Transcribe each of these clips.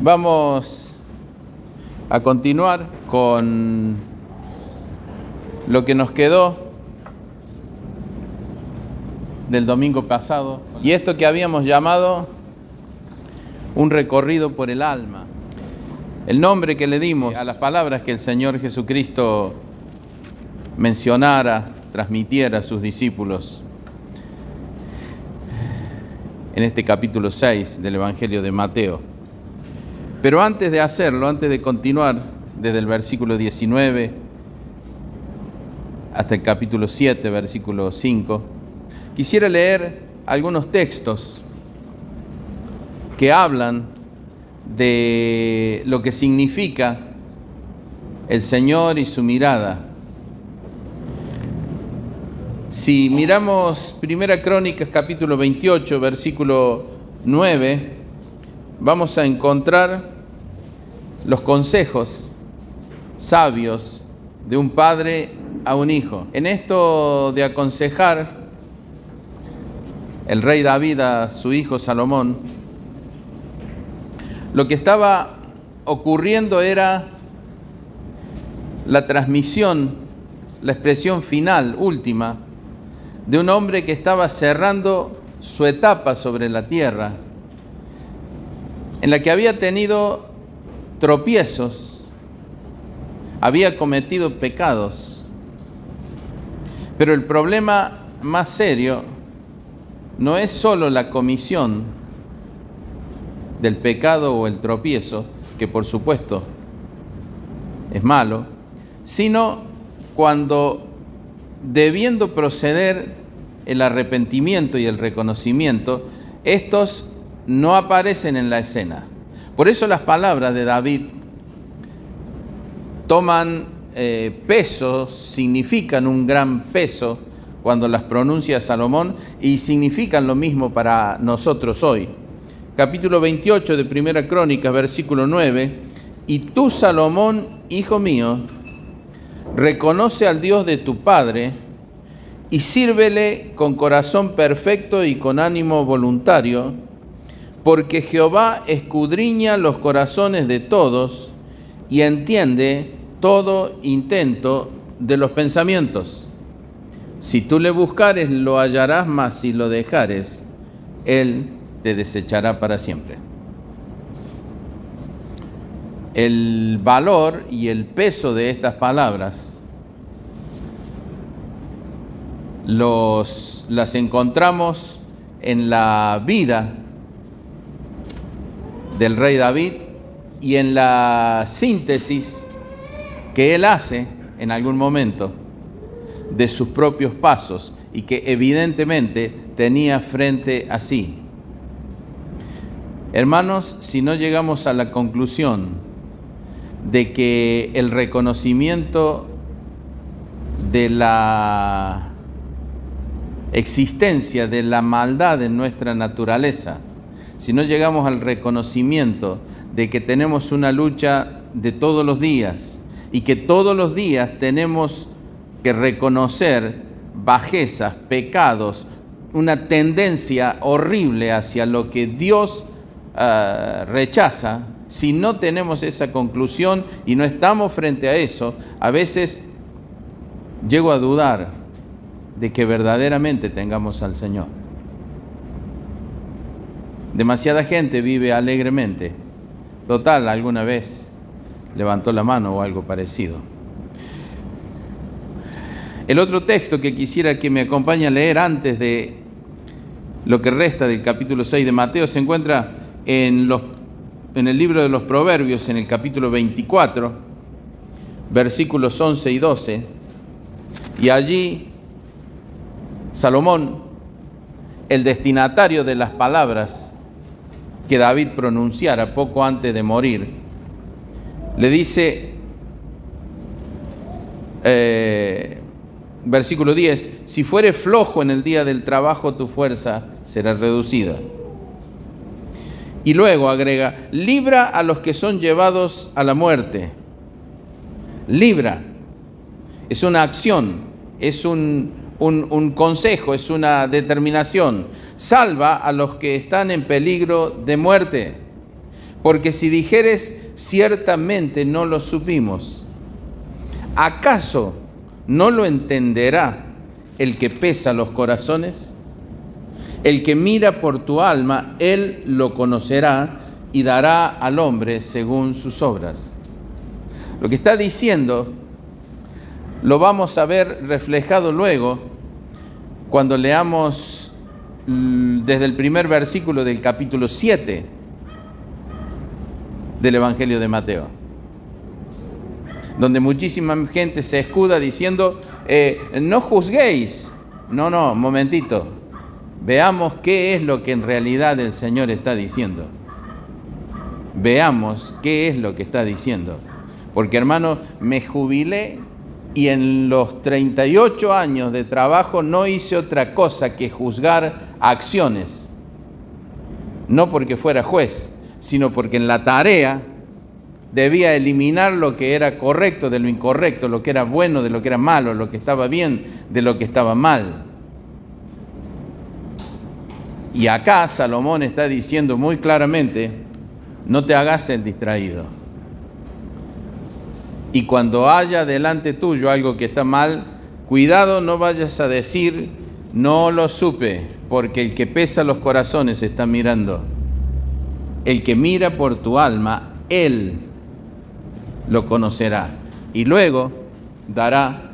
Vamos a continuar con lo que nos quedó del domingo pasado, y esto que habíamos llamado un recorrido por el alma. El nombre que le dimos a las palabras que el Señor Jesucristo mencionara, transmitiera a sus discípulos en este capítulo 6 del Evangelio de Mateo. Pero antes de hacerlo, antes de continuar desde el versículo 19 hasta el capítulo 7, versículo 5, quisiera leer algunos textos que hablan de lo que significa el Señor y su mirada. Si miramos Primera Crónicas, capítulo 28, versículo 9, vamos a encontrar los consejos sabios de un padre a un hijo. En esto de aconsejar el rey David a su hijo Salomón, lo que estaba ocurriendo era la transmisión, la expresión final, última, de un hombre que estaba cerrando su etapa sobre la tierra, en la que había tenido tropiezos, había cometido pecados. Pero el problema más serio no es solo la comisión del pecado o el tropiezo, que por supuesto es malo, sino cuando, debiendo proceder el arrepentimiento y el reconocimiento, estos no aparecen en la escena. Por eso las palabras de David toman peso, significan un gran peso cuando las pronuncia Salomón, y significan lo mismo para nosotros hoy. Capítulo 28 de Primera Crónicas, versículo 9: y tú, Salomón, hijo mío, reconoce al Dios de tu padre y sírvele con corazón perfecto y con ánimo voluntario, porque Jehová escudriña los corazones de todos y entiende todo intento de los pensamientos. Si tú le buscares, lo hallarás, mas si lo dejares, él te desechará para siempre. El valor y el peso de estas palabras las encontramos en la vida del rey David y en la síntesis que él hace en algún momento de sus propios pasos y que evidentemente tenía frente a sí. Hermanos, si no llegamos a la conclusión de que el reconocimiento de la existencia de la maldad en nuestra naturaleza, si no llegamos al reconocimiento de que tenemos una lucha de todos los días y que todos los días tenemos que reconocer bajezas, pecados, una tendencia horrible hacia lo que Dios rechaza, si no tenemos esa conclusión y no estamos frente a eso, a veces llego a dudar de que verdaderamente tengamos al Señor. Demasiada gente vive alegremente. Total, alguna vez levantó la mano o algo parecido. El otro texto que quisiera que me acompañe a leer antes de lo que resta del capítulo 6 de Mateo se encuentra en el libro de los Proverbios, en el capítulo 24, versículos 11 y 12. Y allí Salomón, el destinatario de las palabras que David pronunciara poco antes de morir, le dice, versículo 10, si fueres flojo en el día del trabajo, tu fuerza será reducida. Y luego agrega, libra a los que son llevados a la muerte. Libra. Es una acción, es un consejo, es una determinación. Salva a los que están en peligro de muerte. Porque si dijeres, ciertamente no lo supimos, ¿acaso no lo entenderá el que pesa los corazones? El que mira por tu alma, él lo conocerá y dará al hombre según sus obras. Lo que está diciendo lo vamos a ver reflejado luego cuando leamos desde el primer versículo del capítulo 7 del Evangelio de Mateo, donde muchísima gente se escuda diciendo, no juzguéis. No, momentito. Veamos qué es lo que en realidad el Señor está diciendo. Veamos qué es lo que está diciendo. Porque, hermano, me jubilé y en los 38 años de trabajo no hice otra cosa que juzgar acciones. No porque fuera juez, sino porque en la tarea debía eliminar lo que era correcto de lo incorrecto, lo que era bueno de lo que era malo, lo que estaba bien de lo que estaba mal. Y acá Salomón está diciendo muy claramente, no te hagas el distraído. Y cuando haya delante tuyo algo que está mal, cuidado, no vayas a decir, no lo supe, porque el que pesa los corazones está mirando. El que mira por tu alma, él lo conocerá y luego dará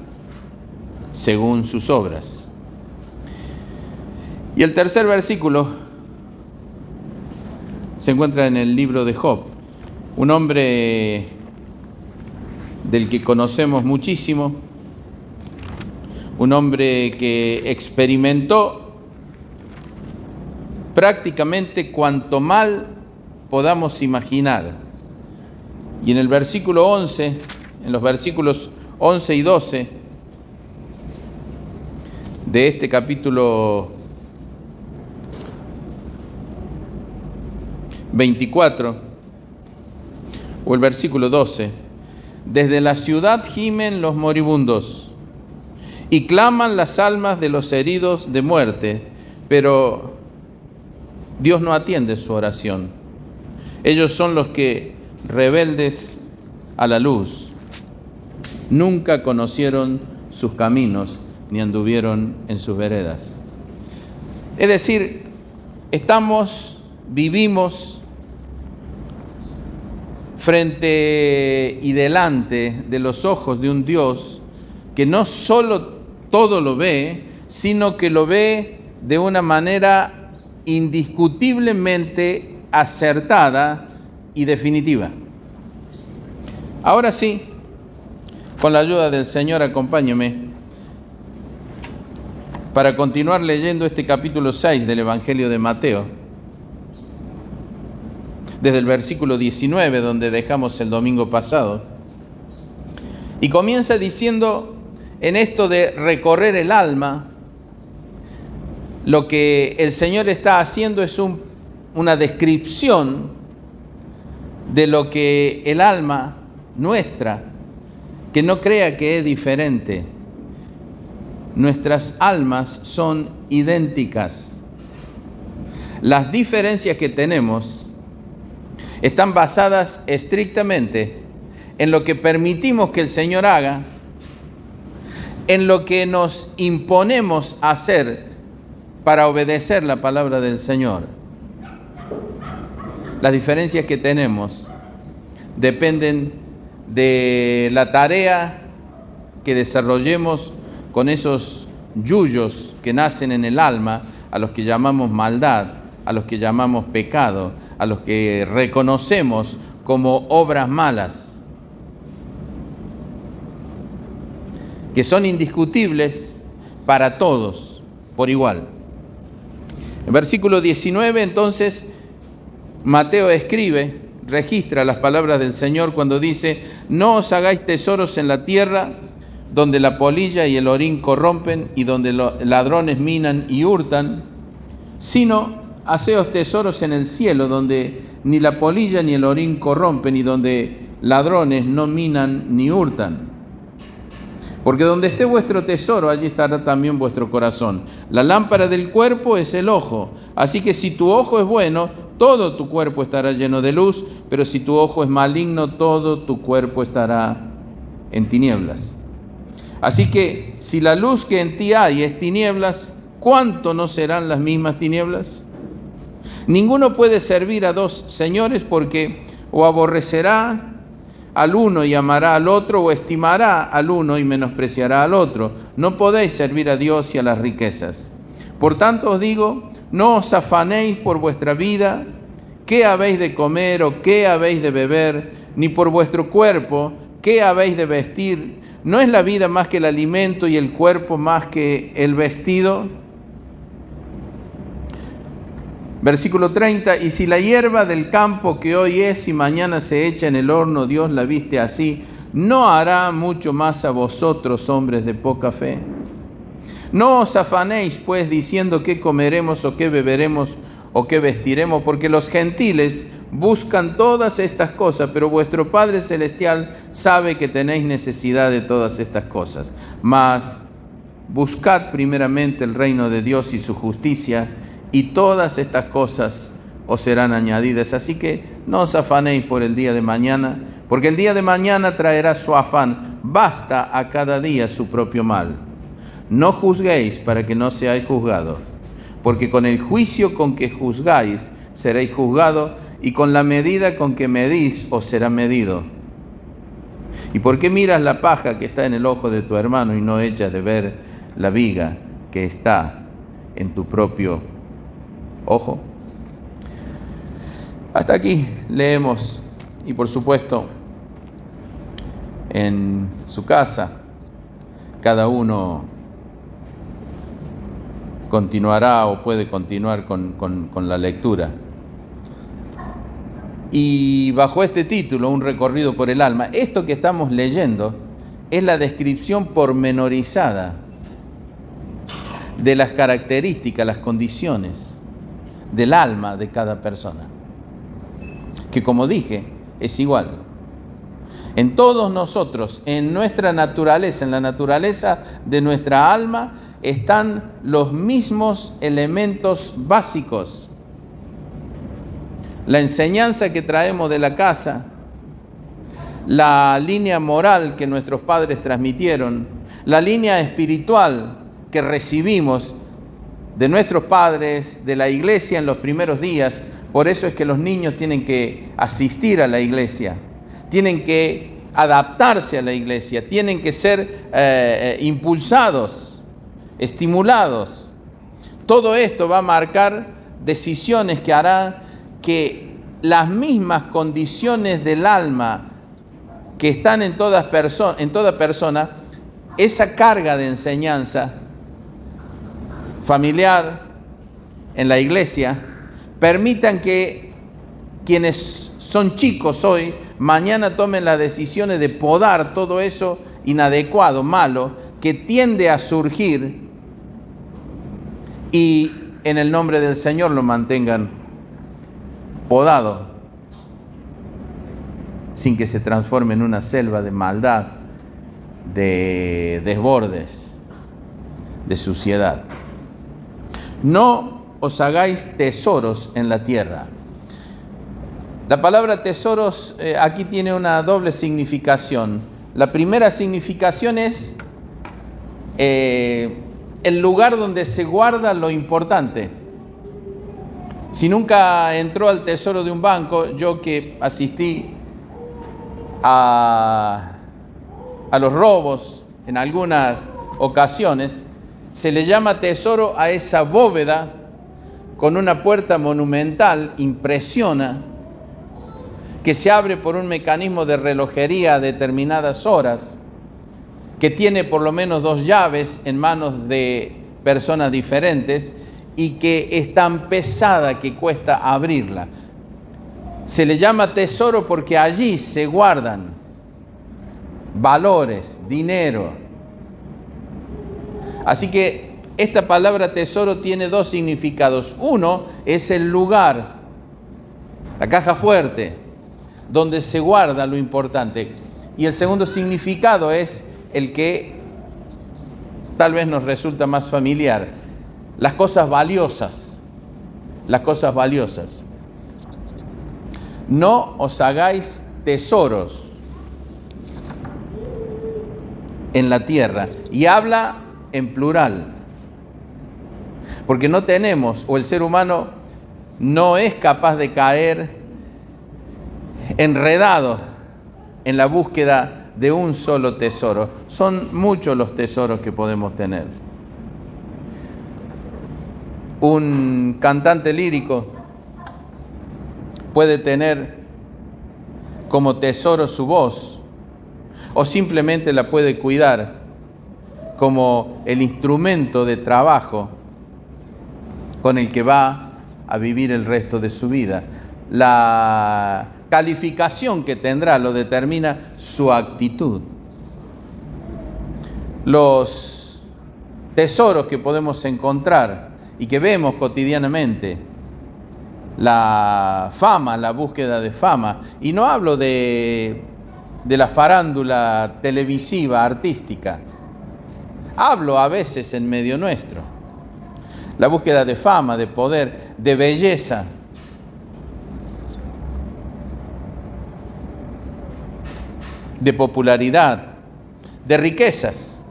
según sus obras. Y el tercer versículo se encuentra en el libro de Job, un hombre del que conocemos muchísimo, un hombre que experimentó prácticamente cuanto mal podamos imaginar. Y en el versículo 11, en los versículos 11 y 12 de este capítulo 24, o el versículo 12, desde la ciudad gimen los moribundos y claman las almas de los heridos de muerte, pero Dios no atiende su oración. Ellos son los que, rebeldes a la luz, nunca conocieron sus caminos ni anduvieron en sus veredas. Es decir, vivimos frente y delante de los ojos de un Dios que no solo todo lo ve, sino que lo ve de una manera indiscutiblemente acertada y definitiva. Ahora sí, con la ayuda del Señor, acompáñeme para continuar leyendo este capítulo 6 del Evangelio de Mateo, desde el versículo 19, donde dejamos el domingo pasado. Y comienza diciendo, en esto de recorrer el alma, lo que el Señor está haciendo es una descripción de lo que el alma nuestra, que no crea que es diferente. Nuestras almas son idénticas. Las diferencias que tenemos están basadas estrictamente en lo que permitimos que el Señor haga, en lo que nos imponemos hacer para obedecer la palabra del Señor. Las diferencias que tenemos dependen de la tarea que desarrollemos con esos yuyos que nacen en el alma, a los que llamamos maldad, a los que llamamos pecado, a los que reconocemos como obras malas, que son indiscutibles para todos por igual. En versículo 19, entonces, Mateo registra las palabras del Señor cuando dice: no os hagáis tesoros en la tierra, donde la polilla y el orín corrompen y donde los ladrones minan y hurtan, sino haceos tesoros en el cielo, donde ni la polilla ni el orín corrompen y donde ladrones no minan ni hurtan. Porque donde esté vuestro tesoro, allí estará también vuestro corazón. La lámpara del cuerpo es el ojo. Así que si tu ojo es bueno, todo tu cuerpo estará lleno de luz, pero si tu ojo es maligno, todo tu cuerpo estará en tinieblas. Así que si la luz que en ti hay es tinieblas, ¿cuánto no serán las mismas tinieblas? Ninguno puede servir a dos señores, porque o aborrecerá al uno y amará al otro, o estimará al uno y menospreciará al otro. No podéis servir a Dios y a las riquezas. Por tanto os digo, no os afanéis por vuestra vida, qué habéis de comer o qué habéis de beber, ni por vuestro cuerpo, qué habéis de vestir. ¿No es la vida más que el alimento y el cuerpo más que el vestido? Versículo 30, y si la hierba del campo que hoy es y mañana se echa en el horno, Dios la viste así, ¿no hará mucho más a vosotros, hombres de poca fe? No os afanéis, pues, diciendo qué comeremos o qué beberemos o qué vestiremos, porque los gentiles buscan todas estas cosas, pero vuestro Padre Celestial sabe que tenéis necesidad de todas estas cosas. Mas buscad primeramente el reino de Dios y su justicia, y todas estas cosas os serán añadidas. Así que no os afanéis por el día de mañana, porque el día de mañana traerá su afán. Basta a cada día su propio mal. No juzguéis para que no seáis juzgados, porque con el juicio con que juzgáis seréis juzgados, y con la medida con que medís os será medido. ¿Y por qué miras la paja que está en el ojo de tu hermano y no echas de ver la viga que está en tu propio ojo? Hasta aquí leemos, y por supuesto en su casa cada uno continuará o puede continuar con la lectura. Y bajo este título, un recorrido por el alma, esto que estamos leyendo es la descripción pormenorizada de las características, las condiciones del alma de cada persona, que, como dije, es igual. En todos nosotros, en nuestra naturaleza, en la naturaleza de nuestra alma, están los mismos elementos básicos. La enseñanza que traemos de la casa, la línea moral que nuestros padres transmitieron, la línea espiritual que recibimos de nuestros padres, de la iglesia en los primeros días. Por eso es que los niños tienen que asistir a la iglesia, tienen que adaptarse a la iglesia, tienen que ser impulsados, estimulados. Todo esto va a marcar decisiones que harán que las mismas condiciones del alma que están en toda persona, esa carga de enseñanza familiar en la iglesia, permitan que quienes son chicos hoy, mañana tomen las decisiones de podar todo eso inadecuado, malo, que tiende a surgir, y en el nombre del Señor lo mantengan podado, sin que se transforme en una selva de maldad, de desbordes, de suciedad. No os hagáis tesoros en la tierra. La palabra tesoros aquí tiene una doble significación. La primera significación es el lugar donde se guarda lo importante. Si nunca entró al tesoro de un banco, yo que asistí a los robos en algunas ocasiones, se le llama tesoro a esa bóveda con una puerta monumental, impresiona, que se abre por un mecanismo de relojería a determinadas horas, que tiene por lo menos 2 llaves en manos de personas diferentes y que es tan pesada que cuesta abrirla. Se le llama tesoro porque allí se guardan valores, dinero. Así que esta palabra tesoro tiene 2 significados. Uno es el lugar, la caja fuerte, donde se guarda lo importante. Y el segundo significado es el que tal vez nos resulta más familiar. Las cosas valiosas. Las cosas valiosas. No os hagáis tesoros en la tierra. Y habla en plural. Porque no tenemos, o el ser humano no es capaz de caer enredado en la búsqueda de un solo tesoro. Son muchos los tesoros que podemos tener. Un cantante lírico puede tener como tesoro su voz, o simplemente la puede cuidar como el instrumento de trabajo con el que va a vivir el resto de su vida. La calificación que tendrá lo determina su actitud. Los tesoros que podemos encontrar y que vemos cotidianamente, la fama, la búsqueda de fama, y no hablo de la farándula televisiva, artística, hablo a veces en medio nuestro, la búsqueda de fama, de poder, de belleza, de popularidad, de riquezas,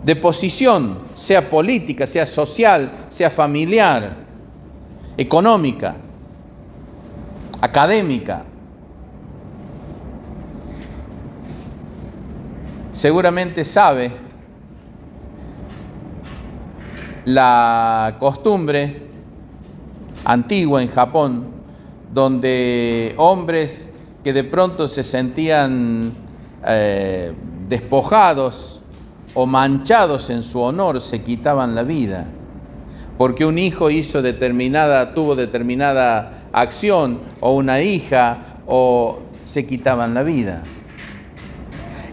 de posición, sea política, sea social, sea familiar, económica, académica. Seguramente sabe la costumbre antigua en Japón, donde hombres que de pronto se sentían despojados o manchados en su honor se quitaban la vida, porque un hijo tuvo determinada acción, o una hija, o se quitaban la vida.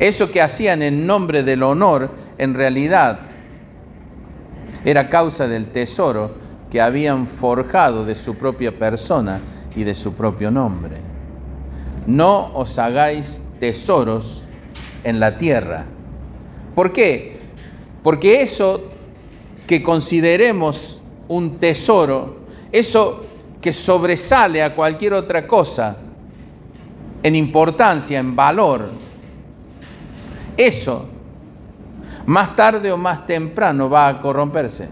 Eso que hacían en nombre del honor, en realidad era causa del tesoro que habían forjado de su propia persona y de su propio nombre. No os hagáis tesoros en la tierra. ¿Por qué? Porque eso que consideremos un tesoro, eso que sobresale a cualquier otra cosa en importancia, en valor, eso más tarde o más temprano va a corromperse.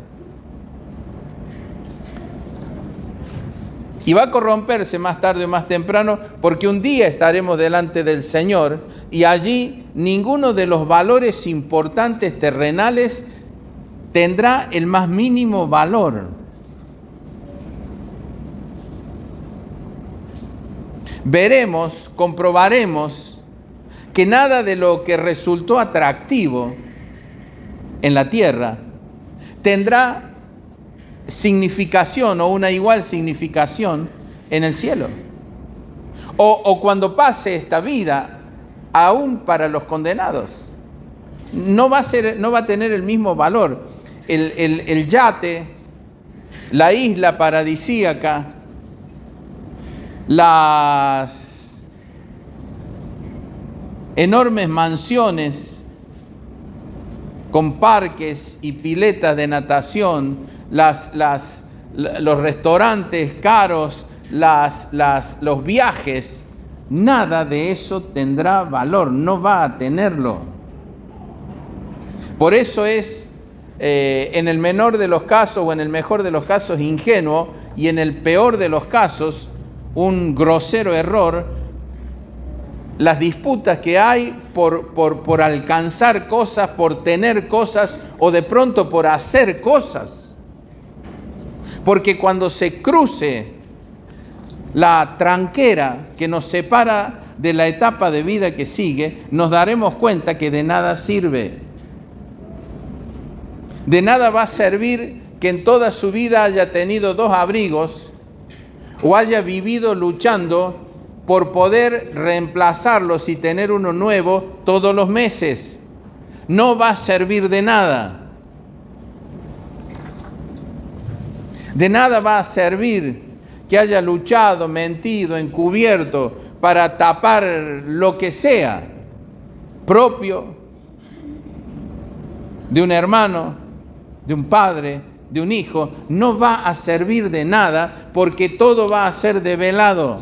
Y va a corromperse más tarde o más temprano porque un día estaremos delante del Señor y allí ninguno de los valores importantes terrenales tendrá el más mínimo valor. Veremos, comprobaremos que nada de lo que resultó atractivo en la tierra tendrá significación o una igual significación en el cielo. O cuando pase esta vida, aún para los condenados, no va a tener el mismo valor. El yate, la isla paradisíaca, las enormes mansiones con parques y piletas de natación, los restaurantes caros, los viajes, nada de eso tendrá valor, no va a tenerlo. Por eso es, en el menor de los casos o en el mejor de los casos, ingenuo, y en el peor de los casos, un grosero error, las disputas que hay por alcanzar cosas, por tener cosas o de pronto por hacer cosas. Porque cuando se cruce la tranquera que nos separa de la etapa de vida que sigue, nos daremos cuenta que de nada sirve. De nada va a servir que en toda su vida haya tenido 2 abrigos o haya vivido luchando por poder reemplazarlos y tener uno nuevo todos los meses. No va a servir de nada. De nada va a servir que haya luchado, mentido, encubierto para tapar lo que sea propio de un hermano, de un padre, de un hijo, no va a servir de nada porque todo va a ser develado.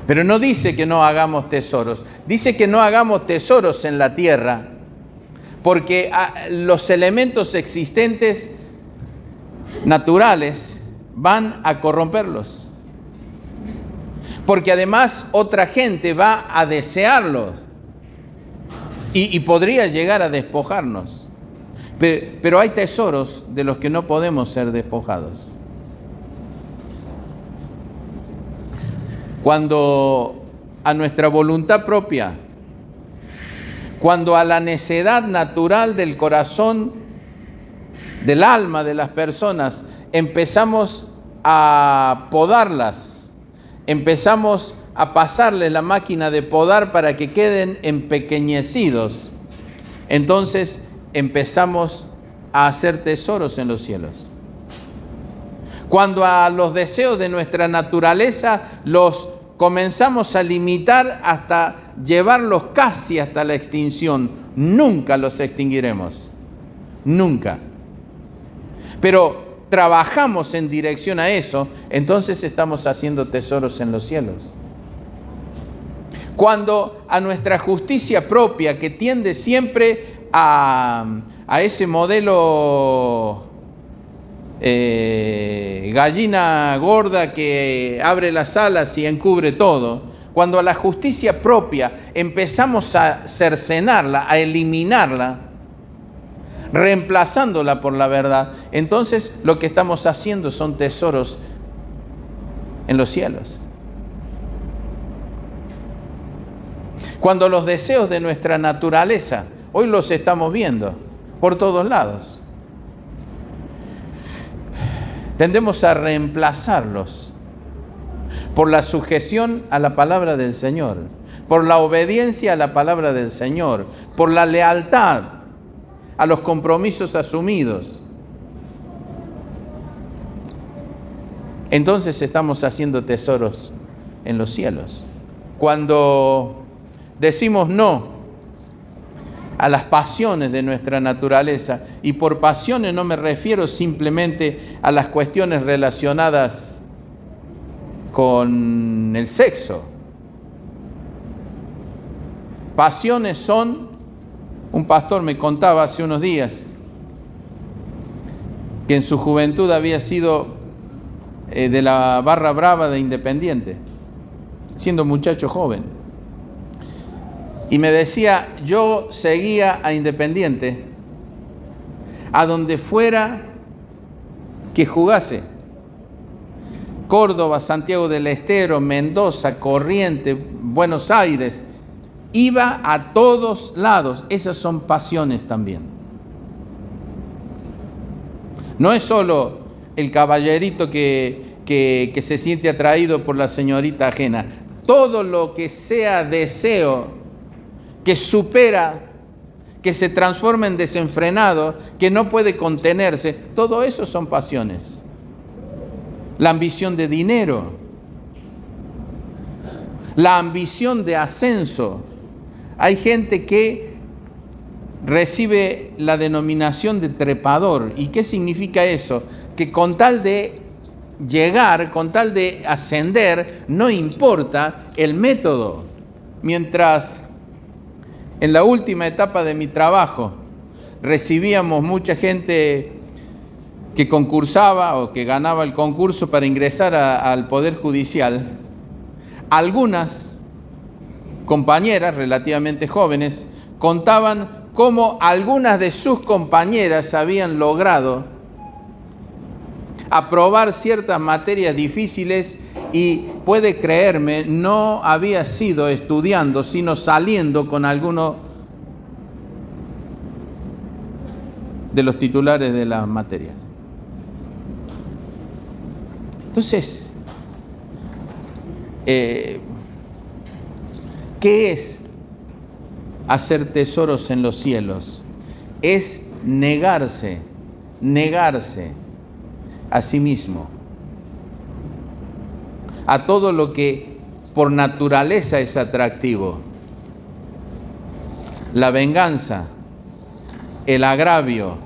Pero no dice que no hagamos tesoros, dice que no hagamos tesoros en la tierra, porque los elementos existentes naturales van a corromperlos. Porque además otra gente va a desearlos y podría llegar a despojarnos. Pero hay tesoros de los que no podemos ser despojados. Cuando a nuestra voluntad propia, cuando a la necedad natural del corazón, del alma de las personas, empezamos a podarlas, empezamos a pasarles la máquina de podar para que queden empequeñecidos, entonces empezamos a hacer tesoros en los cielos. Cuando a los deseos de nuestra naturaleza los comenzamos a limitar hasta llevarlos casi hasta la extinción, nunca los extinguiremos, nunca. Pero trabajamos en dirección a eso, entonces estamos haciendo tesoros en los cielos. Cuando a nuestra justicia propia, que tiende siempre a ese modelo gallina gorda que abre las alas y encubre todo, cuando a la justicia propia empezamos a cercenarla, a eliminarla, reemplazándola por la verdad, entonces lo que estamos haciendo son tesoros en los cielos. Cuando los deseos de nuestra naturaleza, hoy los estamos viendo por todos lados, tendemos a reemplazarlos por la sujeción a la palabra del Señor, por la obediencia a la palabra del Señor, por la lealtad a los compromisos asumidos. Entonces estamos haciendo tesoros en los cielos. Cuando decimos no a las pasiones de nuestra naturaleza, y por pasiones no me refiero simplemente a las cuestiones relacionadas con el sexo. Pasiones son, un pastor me contaba hace unos días, que en su juventud había sido de la barra brava de Independiente, siendo muchacho joven. Y me decía, yo seguía a Independiente a donde fuera que jugase. Córdoba, Santiago del Estero, Mendoza, Corrientes, Buenos Aires. Iba a todos lados. Esas son pasiones también. No es solo el caballerito que se siente atraído por la señorita ajena. Todo lo que sea deseo que supera, que se transforma en desenfrenado, que no puede contenerse, todo eso son pasiones. La ambición de dinero, la ambición de ascenso. Hay gente que recibe la denominación de trepador. ¿Y qué significa eso? Que con tal de llegar, con tal de ascender, no importa el método. Mientras en la última etapa de mi trabajo recibíamos mucha gente que concursaba o que ganaba el concurso para ingresar al Poder Judicial. Algunas compañeras relativamente jóvenes contaban cómo algunas de sus compañeras habían logrado aprobar ciertas materias difíciles y, puede creerme, no había sido estudiando, sino saliendo con alguno de los titulares de las materias. Entonces, ¿qué es hacer tesoros en los cielos? Es negarse a sí mismo. a todo lo que por naturaleza es atractivo. La venganza, el agravio,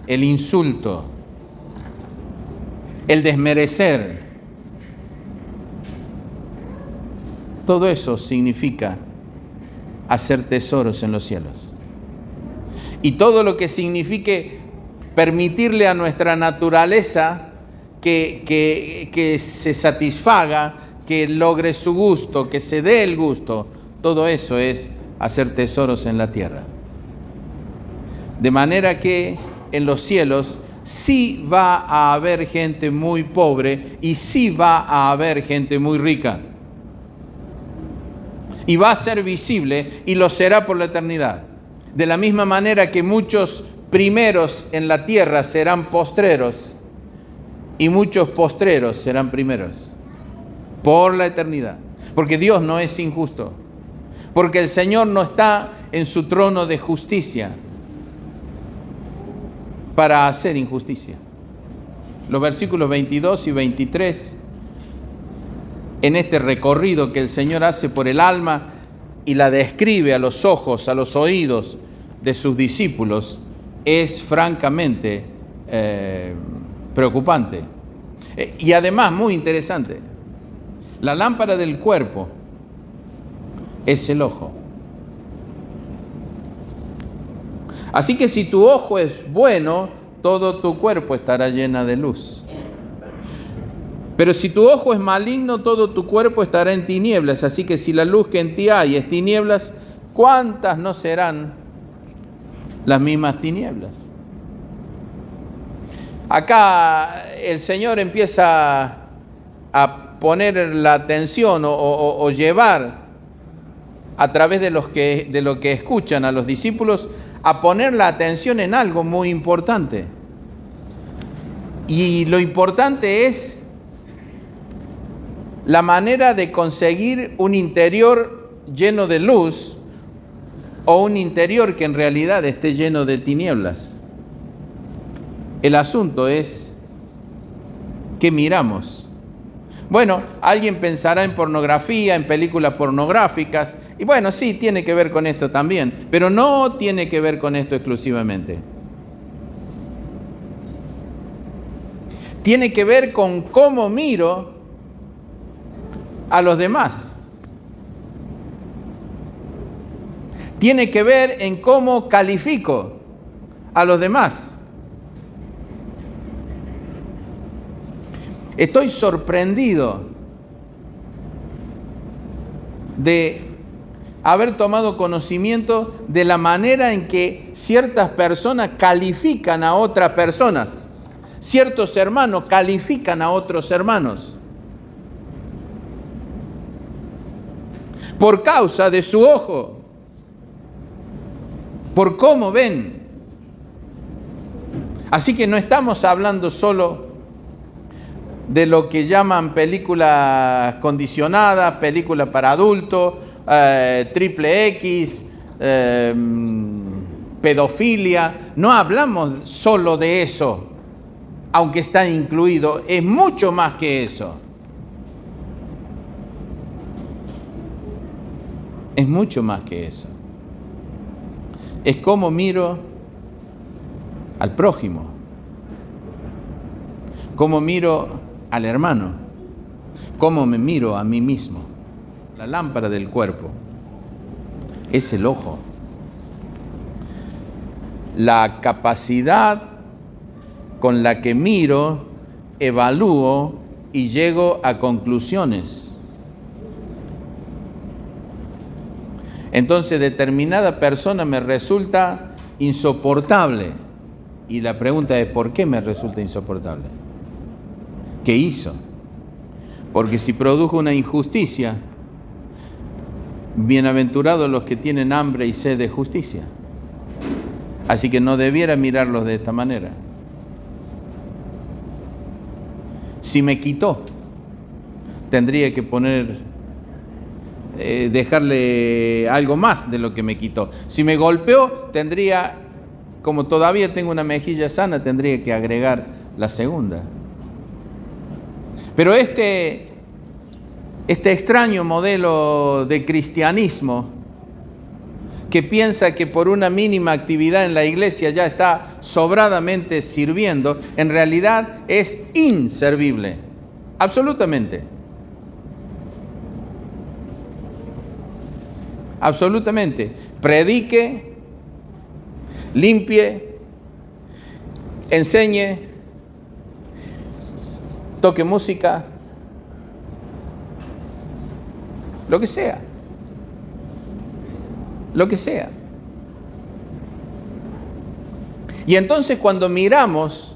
el insulto, el desmerecer. Todo eso significa hacer tesoros en los cielos. Y todo lo que signifique permitirle a nuestra naturaleza que se satisfaga, que logre su gusto, que se dé el gusto, todo eso es hacer tesoros en la tierra. De manera que en los cielos sí va a haber gente muy pobre y sí va a haber gente muy rica. Y va a ser visible y lo será por la eternidad. De la misma manera que muchos primeros en la tierra serán postreros y muchos postreros serán primeros por la eternidad. Porque Dios no es injusto. Porque el Señor no está en su trono de justicia para hacer injusticia. Los versículos 22 y 23, en este recorrido que el Señor hace por el alma y la describe a los ojos, a los oídos de sus discípulos, es francamente preocupante. Y además muy interesante. La lámpara del cuerpo es el ojo. Así que si tu ojo es bueno, todo tu cuerpo estará llena de luz. Pero si tu ojo es maligno, todo tu cuerpo estará en tinieblas. Así que si la luz que en ti hay es tinieblas, ¿cuántas no serán las mismas tinieblas? Acá el Señor empieza a poner la atención o llevar a través de lo que escuchan a los discípulos, a poner la atención en algo muy importante. Y lo importante es la manera de conseguir un interior lleno de luz o un interior que en realidad esté lleno de tinieblas. El asunto es ¿qué miramos? Bueno, alguien pensará en pornografía, en películas pornográficas, y bueno, sí, tiene que ver con esto también, pero no tiene que ver con esto exclusivamente. Tiene que ver con cómo miro a los demás. Tiene que ver en cómo califico a los demás. Estoy sorprendido de haber tomado conocimiento de la manera en que ciertas personas califican a otras personas. Ciertos hermanos califican a otros hermanos por causa de su ojo, por cómo ven. Así que no estamos hablando solo de lo que llaman películas condicionadas, películas para adultos, triple X, pedofilia. No hablamos solo de eso, aunque está incluido, es mucho más que eso. Es mucho más que eso. Es cómo miro al prójimo, cómo miro al hermano, cómo me miro a mí mismo. La lámpara del cuerpo es el ojo. La capacidad con la que miro, evalúo y llego a conclusiones. Entonces, determinada persona me resulta insoportable. Y la pregunta es, ¿por qué me resulta insoportable? ¿Qué hizo? Porque si produjo una injusticia, bienaventurados los que tienen hambre y sed de justicia. Así que no debiera mirarlos de esta manera. Si me quitó, tendría que dejarle algo más de lo que me quitó. Si me golpeó, tendría, como todavía tengo una mejilla sana, tendría que agregar la segunda. Pero este este extraño modelo de cristianismo que piensa que por una mínima actividad en la iglesia ya está sobradamente sirviendo, en realidad es inservible, absolutamente. Absolutamente. Predique, limpie, enseñe, toque música, lo que sea. Lo que sea. Y entonces cuando miramos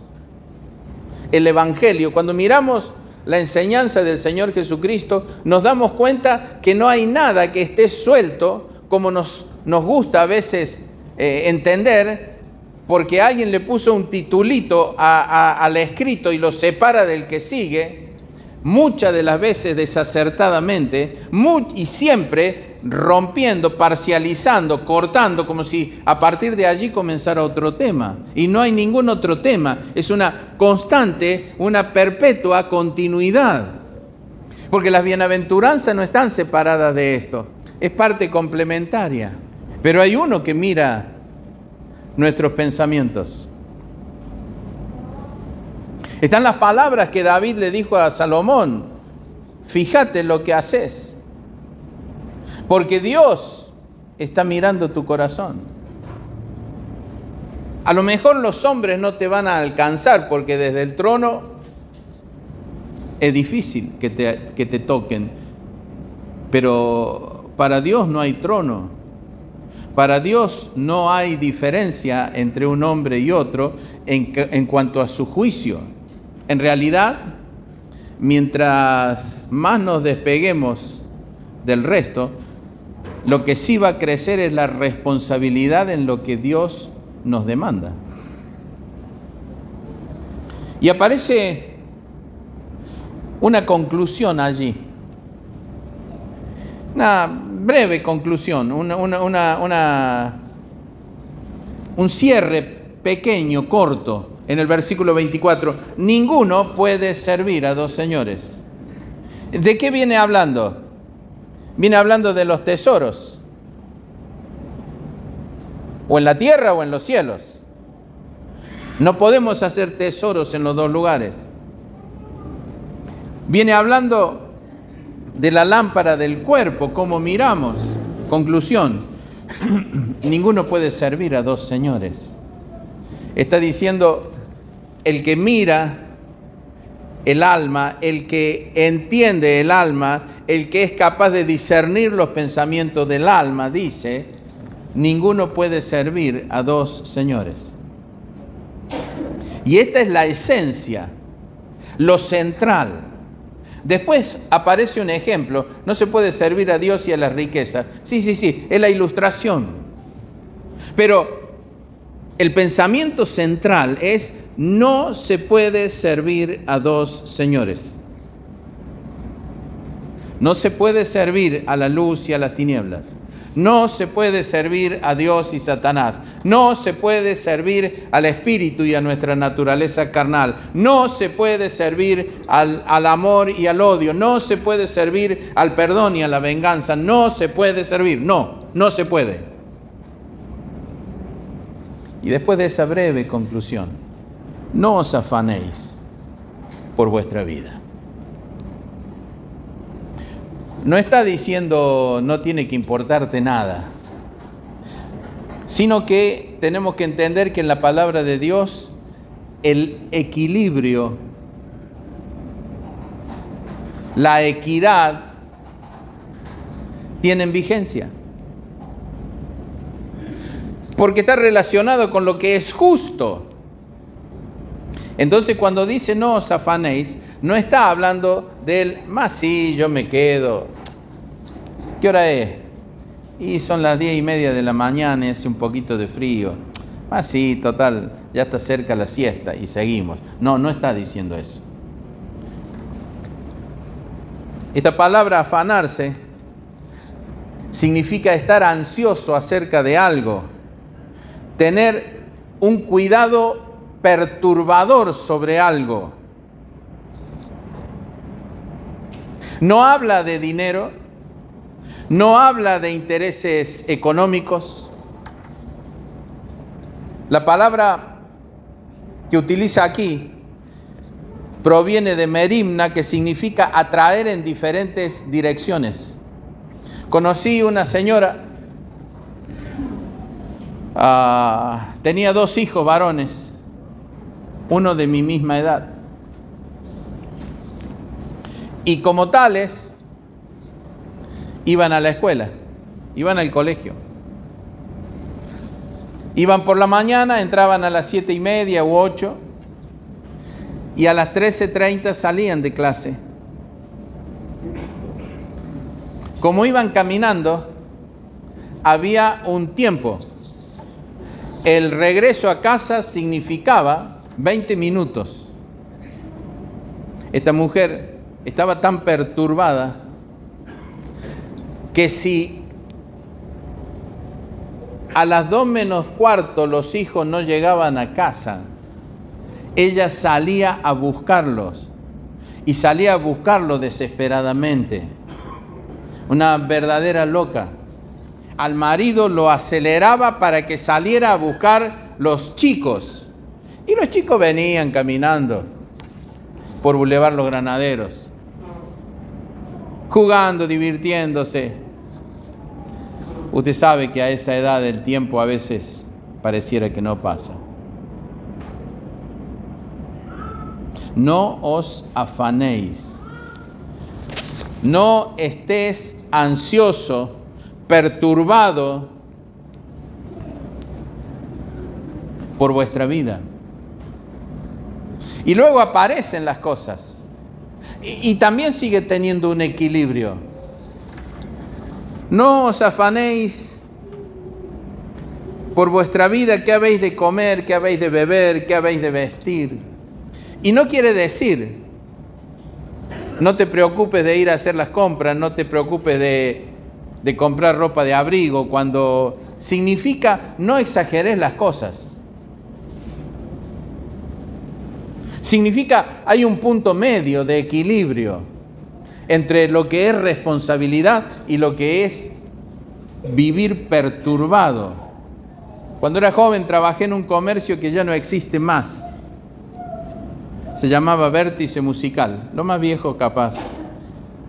el Evangelio, cuando miramos la enseñanza del Señor Jesucristo, nos damos cuenta que no hay nada que esté suelto, como nos gusta a veces entender, porque alguien le puso un titulito al escrito y lo separa del que sigue, muchas de las veces desacertadamente, y siempre rompiendo, parcializando, cortando, como si a partir de allí comenzara otro tema. Y no hay ningún otro tema, es una constante, una perpetua continuidad. Porque las bienaventuranzas no están separadas de esto, es parte complementaria. Pero hay uno que mira nuestros pensamientos. Están las palabras que David le dijo a Salomón: fíjate lo que haces, porque Dios está mirando tu corazón. A lo mejor los hombres no te van a alcanzar, porque desde el trono es difícil que te toquen, pero para Dios no hay trono. Para Dios no hay diferencia entre un hombre y otro en cuanto a su juicio. En realidad, mientras más nos despeguemos del resto, lo que sí va a crecer es la responsabilidad en lo que Dios nos demanda. Y aparece una conclusión allí. Una breve conclusión, un cierre pequeño, corto, en el versículo 24. Ninguno puede servir a dos señores. ¿De qué viene hablando? Viene hablando de los tesoros, o en la tierra o en los cielos. No podemos hacer tesoros en los dos lugares. Viene hablando de la lámpara del cuerpo, cómo miramos. Conclusión: ninguno puede servir a dos señores. Está diciendo, el que mira el alma, el que entiende el alma, el que es capaz de discernir los pensamientos del alma, dice, ninguno puede servir a dos señores. Y esta es la esencia, lo central. Después aparece un ejemplo: no se puede servir a Dios y a la riqueza. Sí, es la ilustración. Pero el pensamiento central es: no se puede servir a dos señores. No se puede servir a la luz y a las tinieblas. No se puede servir a Dios y Satanás. No se puede servir al espíritu y a nuestra naturaleza carnal. No se puede servir al amor y al odio. No se puede servir al perdón y a la venganza. No se puede servir. No se puede. Y después de esa breve conclusión: no os afanéis por vuestra vida. No está diciendo no tiene que importarte nada, sino que tenemos que entender que en la palabra de Dios el equilibrio, la equidad tienen vigencia. Porque está relacionado con lo que es justo. Entonces, cuando dice no os afanéis, no está hablando del más sí, yo me quedo. ¿Qué hora es? Y son las 10:30 de la mañana y hace un poquito de frío. Más sí, total, ya está cerca la siesta y seguimos. No está diciendo eso. Esta palabra afanarse significa estar ansioso acerca de algo, tener un cuidado perturbador sobre algo. No habla de dinero, no habla de intereses económicos. La palabra que utiliza aquí proviene de merimna, que significa atraer en diferentes direcciones. Conocí una señora, tenía 2 hijos varones, uno de mi misma edad. Y como tales, iban a la escuela, iban al colegio. Iban por la mañana, entraban a las 7:30 u 8, y a las 13:30 salían de clase. Como iban caminando, había un tiempo. El regreso a casa significaba 20 minutos. Esta mujer estaba tan perturbada que si a las 2 menos cuarto los hijos no llegaban a casa, ella salía a buscarlos, y salía a buscarlos desesperadamente. Una verdadera loca. Al marido lo aceleraba para que saliera a buscar los chicos, y los chicos venían caminando por Boulevard Los Granaderos, jugando, divirtiéndose. Usted sabe que a esa edad el tiempo a veces pareciera que no pasa. No os afanéis, no estés ansioso, perturbado por vuestra vida. Y luego aparecen las cosas. Y también sigue teniendo un equilibrio. No os afanéis por vuestra vida, qué habéis de comer, qué habéis de beber, qué habéis de vestir. Y no quiere decir, no te preocupes de ir a hacer las compras, no te preocupes de comprar ropa de abrigo, cuando significa no exageres las cosas. Significa hay un punto medio de equilibrio entre lo que es responsabilidad y lo que es vivir perturbado. Cuando era joven trabajé en un comercio que ya no existe más. Se llamaba Vértice Musical, lo más viejo capaz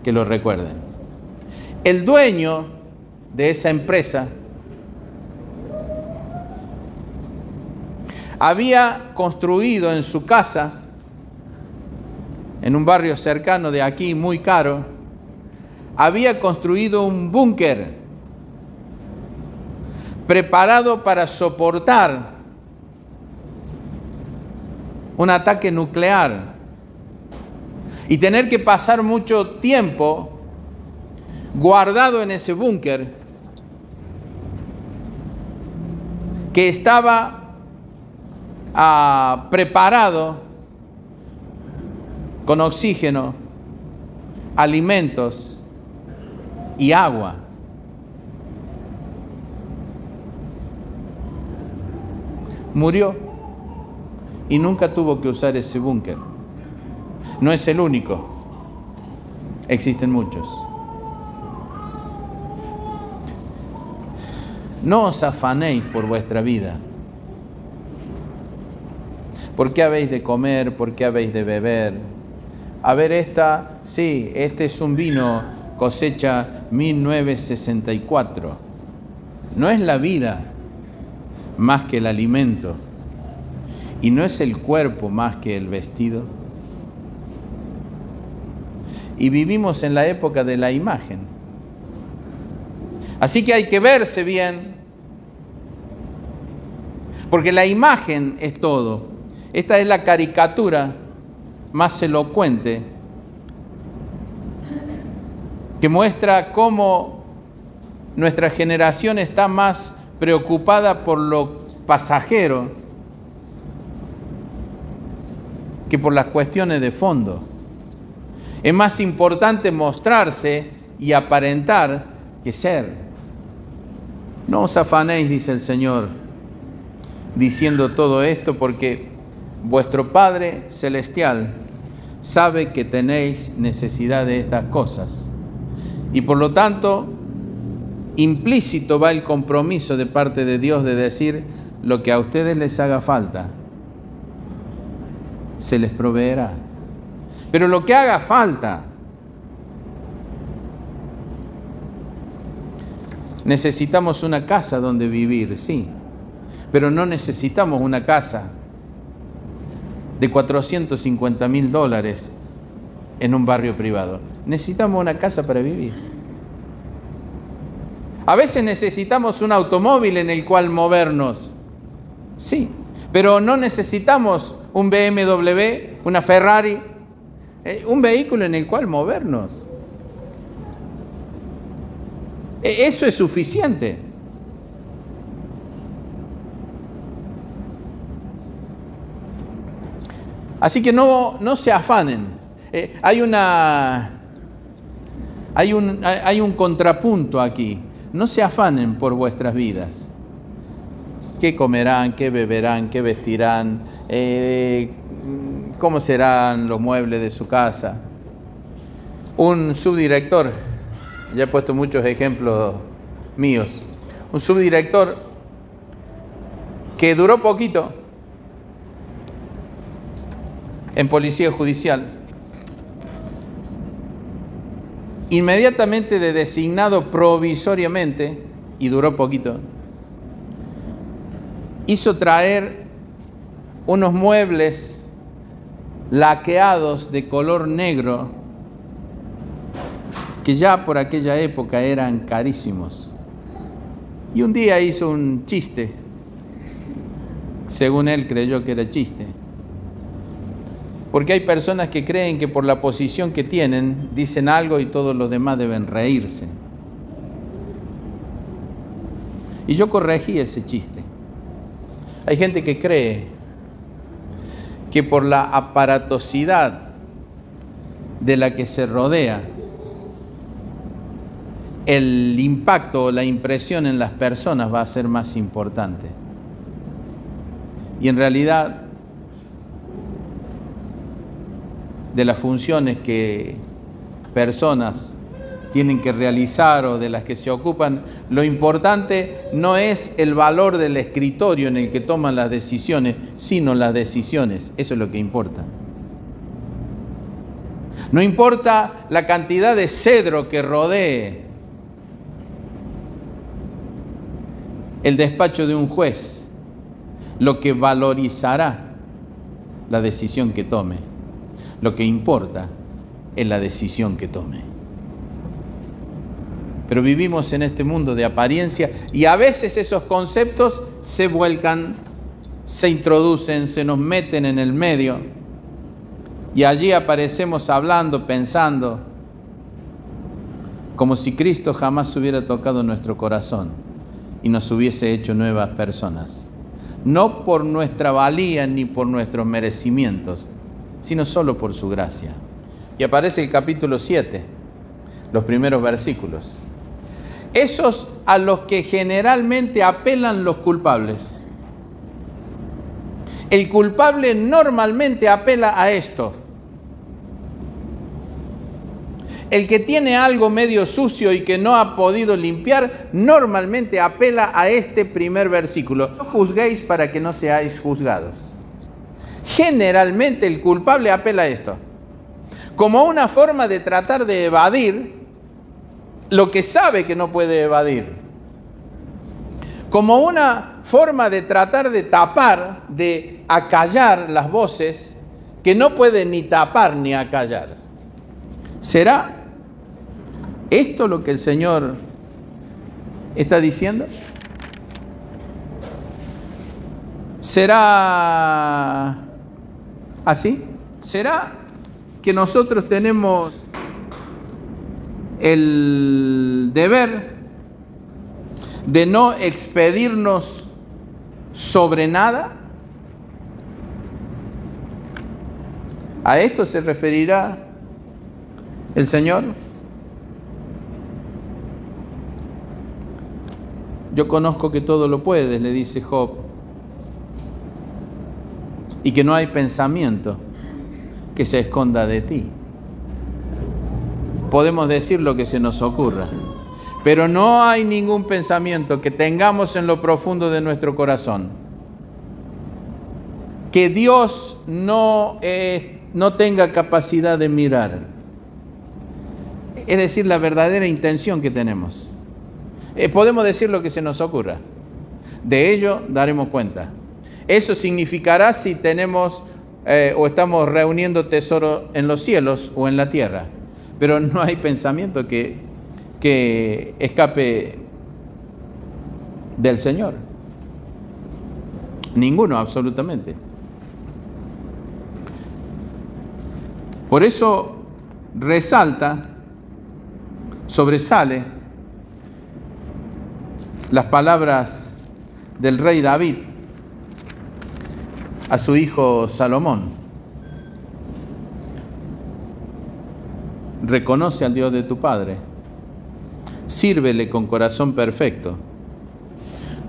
que lo recuerden. El dueño de esa empresa había construido en su casa, en un barrio cercano de aquí, muy caro, había construido un búnker preparado para soportar un ataque nuclear y tener que pasar mucho tiempo guardado en ese búnker que estaba preparado con oxígeno, alimentos y agua. Murió y nunca tuvo que usar ese búnker. No es el único, existen muchos. No os afanéis por vuestra vida. ¿Por qué habéis de comer? ¿Por qué habéis de beber? A ver, este es un vino cosecha 1964. No es la vida más que el alimento, y no es el cuerpo más que el vestido. Y vivimos en la época de la imagen. Así que hay que verse bien, porque la imagen es todo. Esta es la caricatura más elocuente que muestra cómo nuestra generación está más preocupada por lo pasajero que por las cuestiones de fondo. Es más importante mostrarse y aparentar que ser. No os afanéis, dice el Señor, diciendo todo esto, porque vuestro Padre Celestial sabe que tenéis necesidad de estas cosas. Y por lo tanto, implícito va el compromiso de parte de Dios de decir: lo que a ustedes les haga falta, se les proveerá. Pero lo que haga falta, necesitamos una casa donde vivir, sí, pero no necesitamos una casa de $450,000 en un barrio privado. Necesitamos una casa para vivir. A veces necesitamos un automóvil en el cual movernos, sí, pero no necesitamos un BMW, una Ferrari, un vehículo en el cual movernos. Eso es suficiente. Así que no se afanen. Hay un contrapunto aquí. No se afanen por vuestras vidas. ¿Qué comerán? ¿Qué beberán? ¿Qué vestirán? ¿Cómo serán los muebles de su casa? Un subdirector, ya he puesto muchos ejemplos míos, un subdirector que duró poquito en policía judicial, inmediatamente de designado provisoriamente, y duró poquito, hizo traer unos muebles laqueados de color negro que ya por aquella época eran carísimos. Y un día hizo un chiste, según él creyó que era chiste. Porque hay personas que creen que por la posición que tienen, dicen algo y todos los demás deben reírse. Y yo corregí ese chiste. Hay gente que cree que por la aparatosidad de la que se rodea, el impacto o la impresión en las personas va a ser más importante. Y en realidad, de las funciones que personas tienen que realizar o de las que se ocupan, lo importante no es el valor del escritorio en el que toman las decisiones, sino las decisiones. Eso es lo que importa. No importa la cantidad de cedro que rodee el despacho de un juez, lo que valorizará la decisión que tome. Lo que importa es la decisión que tome. Pero vivimos en este mundo de apariencia y a veces esos conceptos se vuelcan, se introducen, se nos meten en el medio y allí aparecemos hablando, pensando, como si Cristo jamás hubiera tocado nuestro corazón y nos hubiese hecho nuevas personas. No por nuestra valía ni por nuestros merecimientos, sino solo por su gracia. Y aparece el capítulo 7, los primeros versículos. Esos a los que generalmente apelan los culpables. El culpable normalmente apela a esto. El que tiene algo medio sucio y que no ha podido limpiar, normalmente apela a este primer versículo. No juzguéis para que no seáis juzgados. Generalmente el culpable apela a esto, como una forma de tratar de evadir lo que sabe que no puede evadir, como una forma de tratar de tapar, de acallar las voces que no puede ni tapar ni acallar. ¿Será esto lo que el Señor está diciendo? ¿Será así? ¿Será que nosotros tenemos el deber de no expedirnos sobre nada? ¿A esto se referirá el Señor? Yo conozco que todo lo puedes, le dice Job, y que no hay pensamiento que se esconda de ti. Podemos decir lo que se nos ocurra, pero no hay ningún pensamiento que tengamos en lo profundo de nuestro corazón que Dios no tenga capacidad de mirar. Es decir, la verdadera intención que tenemos. Podemos decir lo que se nos ocurra. De ello daremos cuenta. Eso significará si tenemos o estamos reuniendo tesoro en los cielos o en la tierra. Pero no hay pensamiento que escape del Señor. Ninguno, absolutamente. Por eso sobresale las palabras del rey David a su hijo Salomón. Reconoce al Dios de tu padre, sírvele con corazón perfecto,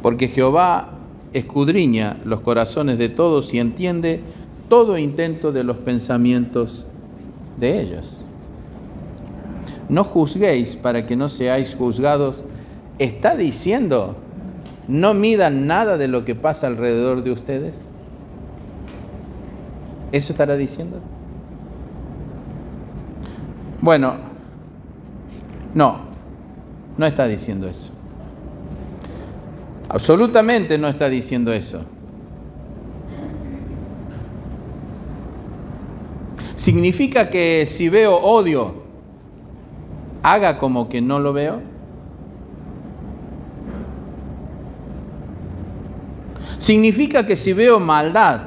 porque Jehová escudriña los corazones de todos y entiende todo intento de los pensamientos de ellos. No juzguéis para que no seáis juzgados. ¿Está diciendo no midan nada de lo que pasa alrededor de ustedes? ¿Eso estará diciendo? Bueno, no está diciendo eso. Absolutamente no está diciendo eso. ¿Significa que si veo odio, haga como que no lo veo? ¿Significa que si veo maldad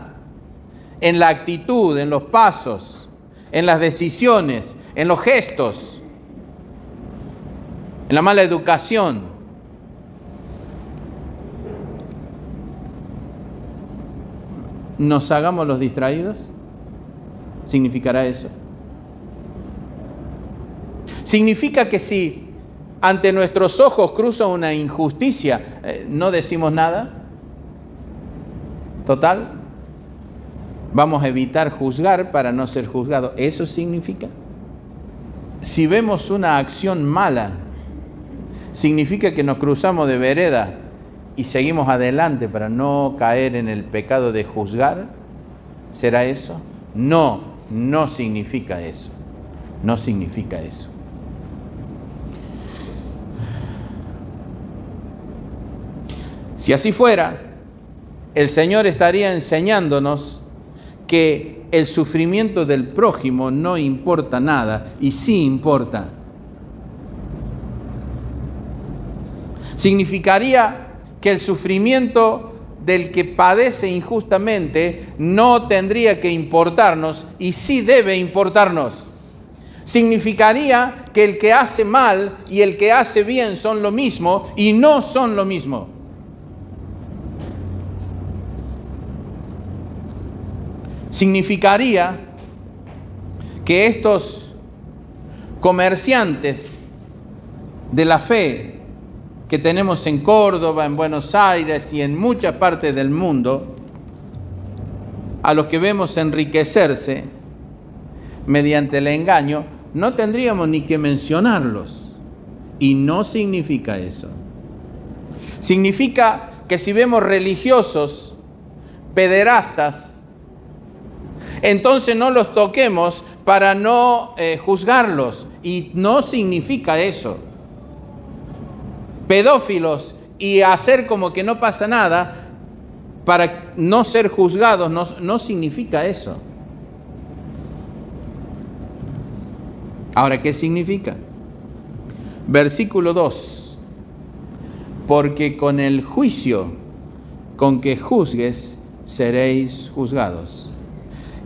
en la actitud, en los pasos, en las decisiones, en los gestos, en la mala educación, nos hagamos los distraídos? ¿Significará eso? ¿Significa que si ante nuestros ojos cruza una injusticia, no decimos nada? Total, vamos a evitar juzgar para no ser juzgados. ¿Eso significa? Si vemos una acción mala, ¿significa que nos cruzamos de vereda y seguimos adelante para no caer en el pecado de juzgar? ¿Será eso? No significa eso. No significa eso. Si así fuera, el Señor estaría enseñándonos que el sufrimiento del prójimo no importa nada, y sí importa. Significaría que el sufrimiento del que padece injustamente no tendría que importarnos, y sí debe importarnos. Significaría que el que hace mal y el que hace bien son lo mismo, y no son lo mismo. Significaría que estos comerciantes de la fe que tenemos en Córdoba, en Buenos Aires y en muchas partes del mundo, a los que vemos enriquecerse mediante el engaño, no tendríamos ni que mencionarlos. Y no significa eso. Significa que si vemos religiosos pederastas, entonces no los toquemos para no juzgarlos. Y no significa eso. Pedófilos y hacer como que no pasa nada para no ser juzgados, no significa eso. Ahora, ¿qué significa? Versículo 2. Porque con el juicio con que juzgues, seréis juzgados.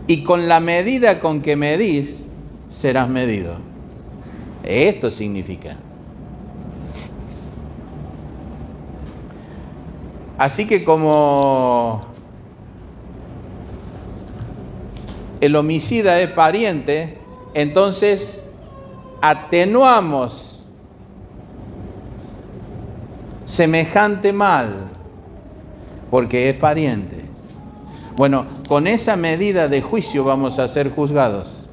Y con la medida con que medís, serás medido. Esto significa. Así que como el homicida es pariente, entonces atenuamos semejante mal porque es pariente. Bueno, con esa medida de juicio vamos a ser juzgados.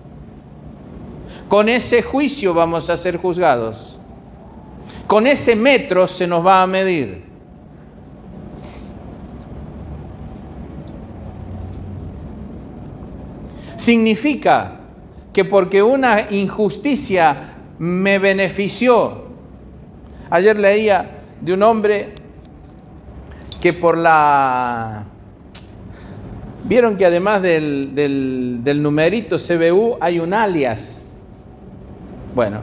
Con ese juicio vamos a ser juzgados. Con ese metro se nos va a medir. Significa que porque una injusticia me benefició. Ayer leía de un hombre que por la... Vieron que además del numerito CBU hay un alias. Bueno,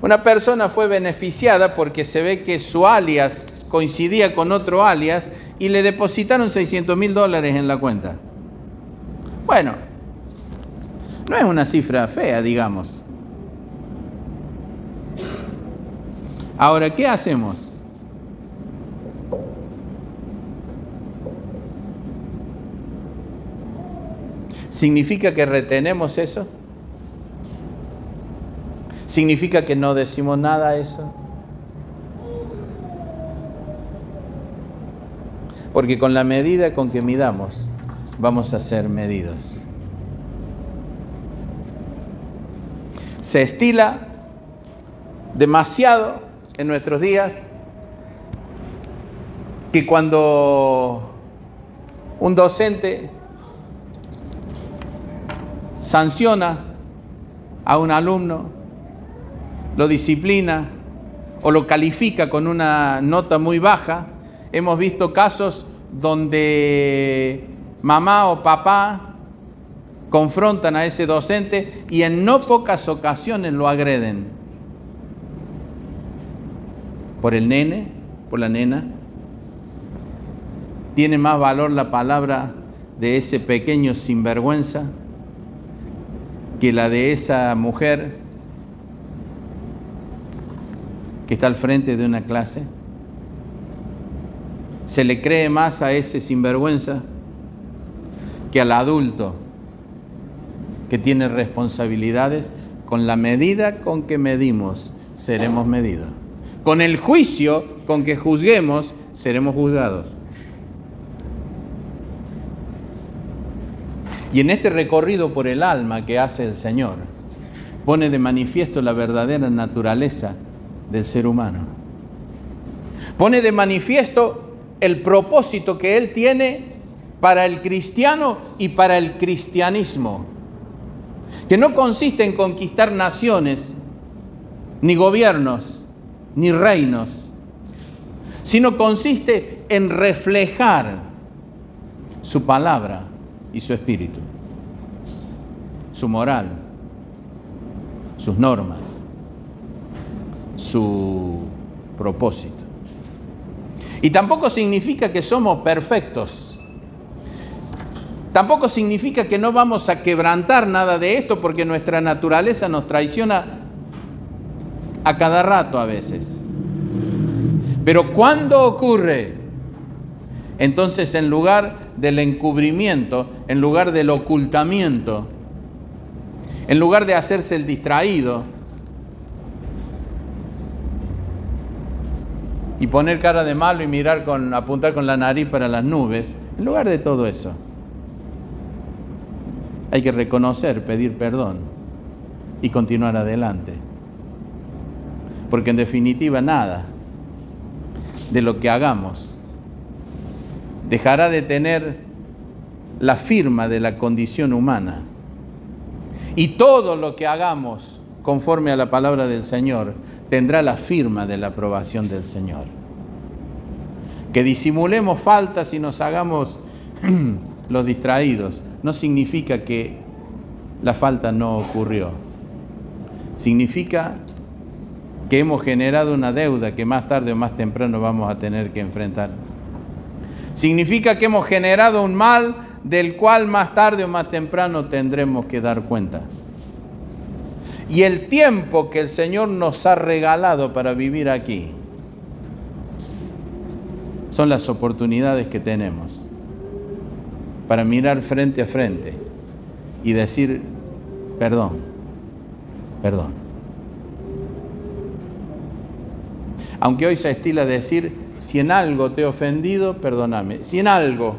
una persona fue beneficiada porque se ve que su alias coincidía con otro alias y le depositaron $600.000 en la cuenta. Bueno, no es una cifra fea, digamos. Ahora, ¿qué hacemos? ¿Significa que retenemos eso? ¿Significa que no decimos nada a eso? Porque con la medida con que midamos, vamos a ser medidos. Se estila demasiado en nuestros días que cuando un docente sanciona a un alumno, lo disciplina o lo califica con una nota muy baja, hemos visto casos donde mamá o papá confrontan a ese docente y en no pocas ocasiones lo agreden. Por el nene, por la nena. ¿Tiene más valor la palabra de ese pequeño sinvergüenza que la de esa mujer que está al frente de una clase? ¿Se le cree más a ese sinvergüenza que al adulto que tiene responsabilidades? Con la medida con que medimos, seremos medidos. Con el juicio con que juzguemos, seremos juzgados. Y en este recorrido por el alma que hace el Señor, pone de manifiesto la verdadera naturaleza del ser humano. Pone de manifiesto el propósito que Él tiene para el cristiano y para el cristianismo, que no consiste en conquistar naciones, ni gobiernos, ni reinos, sino consiste en reflejar su palabra y su espíritu, su moral, sus normas, su propósito. Y tampoco significa que somos perfectos. Tampoco significa que no vamos a quebrantar nada de esto, porque nuestra naturaleza nos traiciona a cada rato a veces. Pero ¿cuándo ocurre? Entonces, en lugar del encubrimiento, en lugar del ocultamiento, en lugar de hacerse el distraído y poner cara de malo y apuntar con la nariz para las nubes, en lugar de todo eso, hay que reconocer, pedir perdón y continuar adelante. Porque en definitiva nada de lo que hagamos dejará de tener la firma de la condición humana. Y todo lo que hagamos conforme a la palabra del Señor tendrá la firma de la aprobación del Señor. Que disimulemos faltas y nos hagamos los distraídos no significa que la falta no ocurrió. Significa que hemos generado una deuda que más tarde o más temprano vamos a tener que enfrentar. Significa que hemos generado un mal del cual más tarde o más temprano tendremos que dar cuenta. Y el tiempo que el Señor nos ha regalado para vivir aquí son las oportunidades que tenemos para mirar frente a frente y decir, perdón, perdón. Aunque hoy se estila decir, si en algo te he ofendido, perdóname. Si en algo,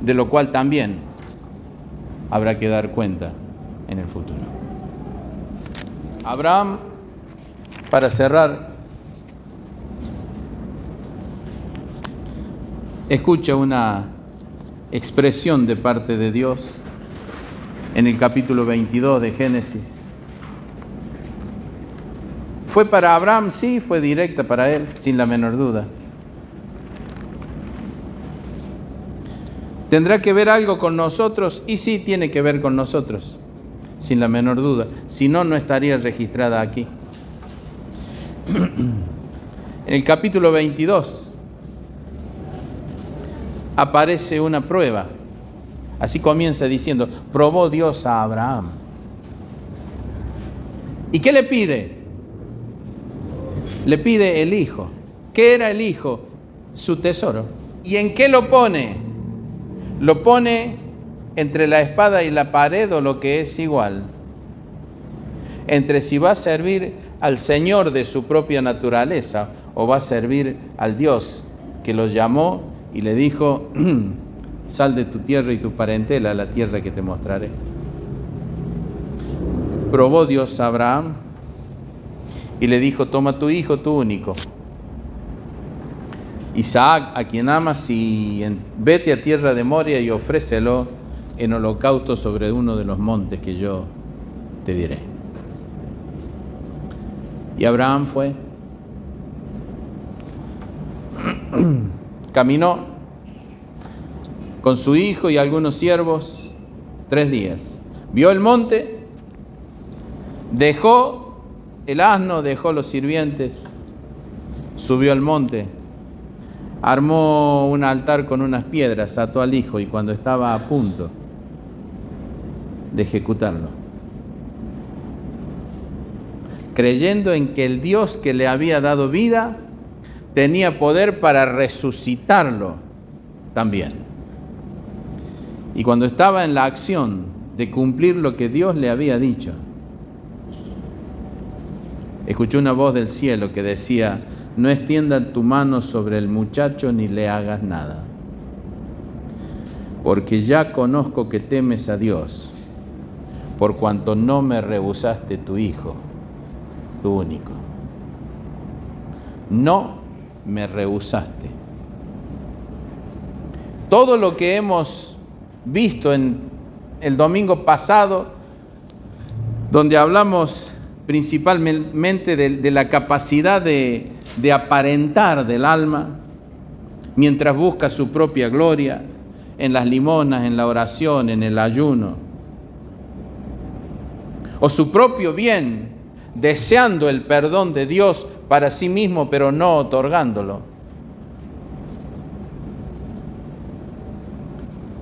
de lo cual también habrá que dar cuenta en el futuro. Abraham, para cerrar, escucha una expresión de parte de Dios en el capítulo 22 de Génesis. ¿Fue para Abraham? Sí, fue directa para él, sin la menor duda. ¿Tendrá que ver algo con nosotros? Y sí, tiene que ver con nosotros, sin la menor duda. Si no, no estaría registrada aquí. En el capítulo 22 aparece una prueba. Así comienza diciendo, probó Dios a Abraham. ¿Y qué le pide? Le pide el hijo. ¿Qué era el hijo? Su tesoro. ¿Y en qué lo pone? Lo pone entre la espada y la pared, o lo que es igual, entre si va a servir al Señor de su propia naturaleza o va a servir al Dios que lo llamó y le dijo, sal de tu tierra y tu parentela a la tierra que te mostraré. Probó Dios a Abraham y le dijo, toma tu hijo, tu único, Isaac, a quien amas, y vete a tierra de Moria y ofrécelo en holocausto sobre uno de los montes que yo te diré. Y Abraham fue, caminó con su hijo y algunos siervos 3 días. Vio el monte, dejó el asno, dejó los sirvientes, subió al monte, armó un altar con unas piedras, ató al hijo y cuando estaba a punto de ejecutarlo, creyendo en que el Dios que le había dado vida tenía poder para resucitarlo también. Y cuando estaba en la acción de cumplir lo que Dios le había dicho, escuchó una voz del cielo que decía, no extiendas tu mano sobre el muchacho ni le hagas nada, porque ya conozco que temes a Dios, por cuanto no me rehusaste tu hijo, tu único. No me rehusaste. Todo lo que hemos visto en el domingo pasado, donde hablamos principalmente de la capacidad de aparentar del alma mientras busca su propia gloria en las limonas, en la oración, en el ayuno, o su propio bien, deseando el perdón de Dios para sí mismo, pero no otorgándolo.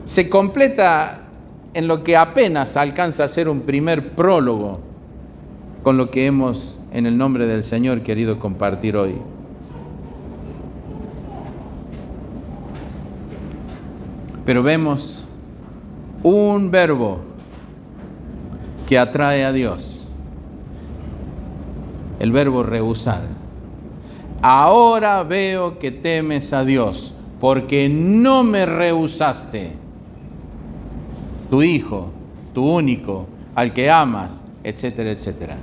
Se completa en lo que apenas alcanza a ser un primer prólogo con lo que hemos, en el nombre del Señor, querido compartir hoy. Pero vemos un verbo que atrae a Dios, el verbo rehusar. Ahora veo que temes a Dios, porque no me rehusaste tu hijo, tu único, al que amas, etcétera, etcétera.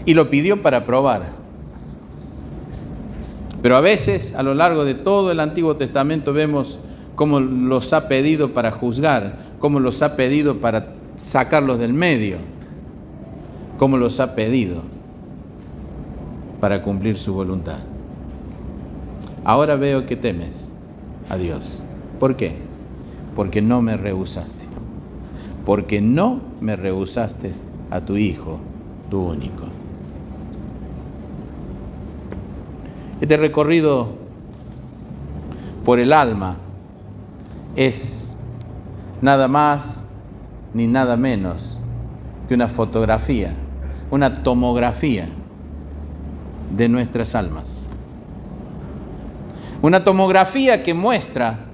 Y lo pidió para probar. Pero a veces, a lo largo de todo el Antiguo Testamento, vemos cómo los ha pedido para juzgar, cómo los ha pedido para sacarlos del medio, cómo los ha pedido para cumplir su voluntad. Ahora veo que temes a Dios. ¿Por qué? Porque no me rehusaste. Porque no me rehusaste a tu hijo, tu único. Este recorrido por el alma es nada más ni nada menos que una fotografía, una tomografía de nuestras almas. Una tomografía que muestra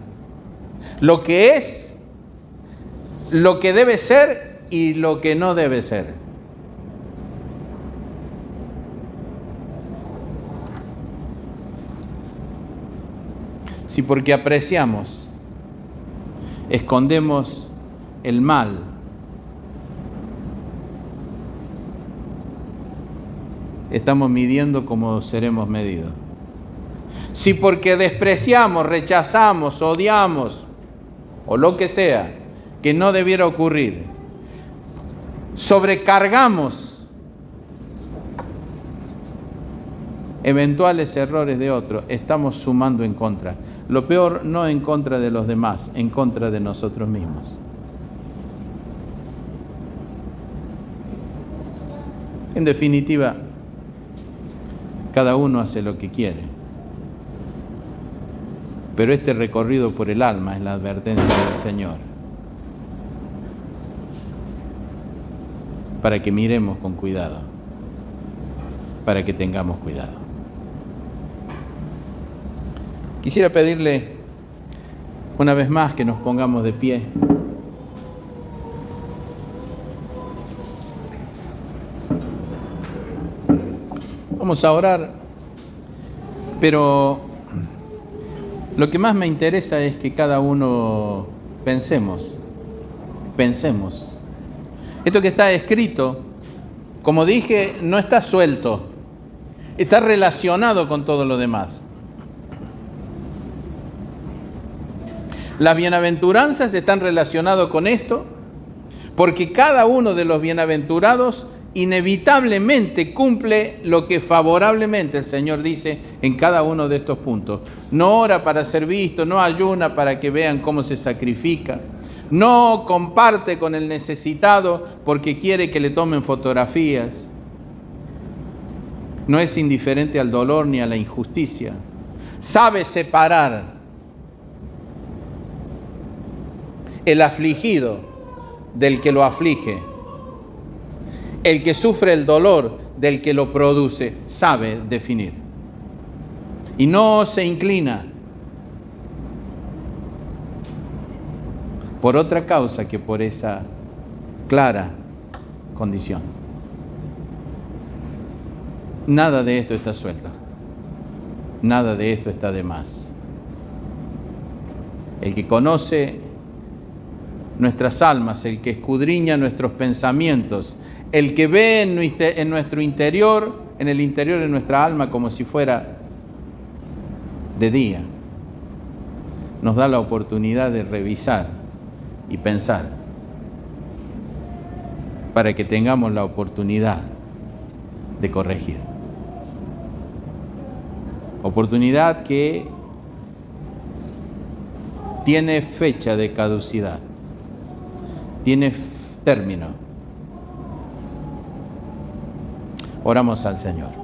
lo que es, lo que debe ser y lo que no debe ser. si porque apreciamos, escondemos el mal, estamos midiendo como seremos medidos. Si porque despreciamos, rechazamos, odiamos, o lo que sea, que no debiera ocurrir, sobrecargamos eventuales errores de otros, estamos sumando en contra. Lo peor, no en contra de los demás, en contra de nosotros mismos. En definitiva, cada uno hace lo que quiere. Pero este recorrido por el alma es la advertencia del Señor, para que miremos con cuidado, para que tengamos cuidado. Quisiera pedirle una vez más que nos pongamos de pie. Vamos a orar, pero lo que más me interesa es que cada uno pensemos. Esto que está escrito, como dije, no está suelto, está relacionado con todo lo demás. Las bienaventuranzas están relacionadas con esto, porque cada uno de los bienaventurados inevitablemente cumple lo que favorablemente el Señor dice en cada uno de estos puntos. No ora para ser visto, no ayuna para que vean cómo se sacrifica, no comparte con el necesitado porque quiere que le tomen fotografías, no es indiferente al dolor ni a la injusticia, sabe separar el afligido del que lo aflige, el que sufre el dolor del que lo produce, sabe definir. Y no se inclina por otra causa que por esa clara condición. Nada de esto está suelto. Nada de esto está de más. El que conoce nuestras almas, el que escudriña nuestros pensamientos, el que ve en nuestro interior, en el interior de nuestra alma como si fuera de día, nos da la oportunidad de revisar y pensar para que tengamos la oportunidad de corregir. Oportunidad que tiene fecha de caducidad, tiene término. Oramos al Señor.